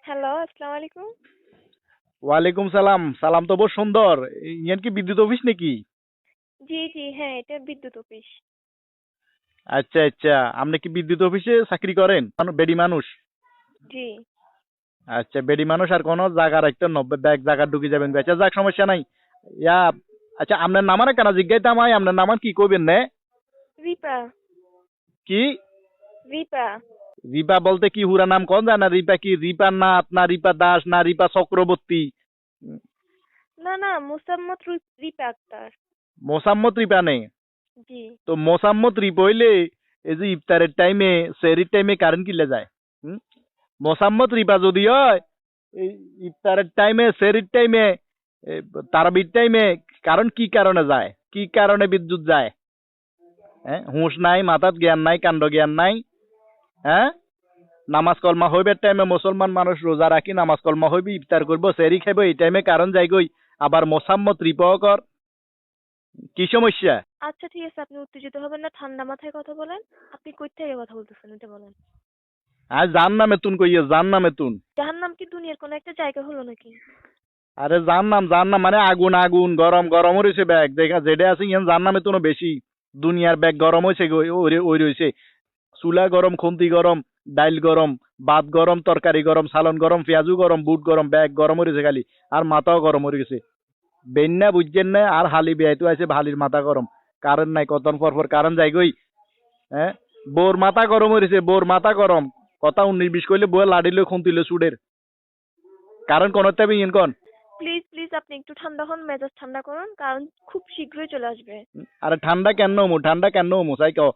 Hello, আসসালামু আলাইকুম। ওয়ালাইকুম সালাম। সালাম তো বহু সুন্দর। ইয়ান কি বিদ্যুৎ অফিস নাকি? জি, জি, হ্যাঁ, এটা বিদ্যুৎ অফিস। আচ্ছা আচ্ছা, আপনি কি বিদ্যুৎ অফিসে চাকরি করেন? বেডি মানুষ। জি। আচ্ছা, বেডি মানুষ আর কোনো জায়গা রাখতে 90 ব্যাগ জায়গা ঢুকে যাবেন। আচ্ছা যাক, সমস্যা নাই। ইয়া, আচ্ছা আপনার নামার কেন জিজ্ঞাইতাম আই, আপনার নামান কি কইবেন নে? রিপা, কি? রিপা। রিপা বলতে কি হুরা নাম কোন যায় না? রিপা কি রিপা নাথ না রিপা দাস না রিপা চক্রবর্তী? না, না, মোসাম্মত রিপা আক্তার। মোসাম্মত রিপা নেই। জি। তো মোসাম্মত রিপা হইলে এই যে ইফতারের টাইমে সেহরির টাইমে কারেন্ট কিলে যায়। হুম? মোসাম্মত রিপা যদি হয় এই ইফতারের টাইমে সেহরির টাইমে তারাবির টাইমে কারণ কি কারণে যায়, কি কারণে বিদ্যুৎ যায়? হ্যাঁ, হুঁশ নাই, মাথাত জ্ঞান নাই, কাণ্ড জ্ঞান নাই। হ্যাঁ, নামাজ কলমা হইবার টাইমে মুসলমান মানুষ রোজা রাখি নামাজ কলমা হইবি ইফতার করবো সেহরি খাইব, এই টাইমে কারণ যাই গই, আবার মোসাম্মত রিপাও কর। কি সমস্যা? আচ্ছা, ঠিক আছে, আপনি উত্তেজিত হবেন না, ঠান্ডা মাথায় কথা বলেন। আপনি কই থেকে কথা বলতেছেন এটা বলেন। আর জান নামে তুন কইয়ে জান নামে তুন। জাহান্নাম কি দুনিয়ার কোনো একটা জায়গা হলো নাকি? আরে জান নাম মানে আগুন আগুন গরম গরম রয়েছে ব্যাগ দেখা যেটা আছে ইয়ান জান নামে তো বেশি। দুনিয়ার ব্যাগ গরম হয়েছে ওই রয়েছে। চুলা গরম, খুন্তি গরম, ডাইল গরম, ভাত গরম, তরকারি গরম, সালন গরম, পেঁয়াজু গরম, বুট গরম, ব্যাগ গরম হয়েছে খালি। আর মাথাও গরম হয়ে গেছে। বেন্যা বুঝছেন না, আর হালি বেয়াইতো আছে হালির মাথা গরম। কারেন্ট নাই, কতন পর কারেন্ট যাই গই। হ্যাঁ, বোর মাথা গরম হয়েছে, বোর মাথা গরম। কথা 19-20 কইলে বউয়ে লাড়িলে খুন্তিলে চুডের। কারেন্ট কোন তেমন ইন কোন। প্লিজ, প্লিজ, আপনি একটু ঠান্ডা হন, মেজাজ ঠান্ডা করুন, কারণ খুব শীঘ্রই চলে আসবে। আরে ঠান্ডা কেন হমু, ঠান্ডা কেন হমু চাই কও।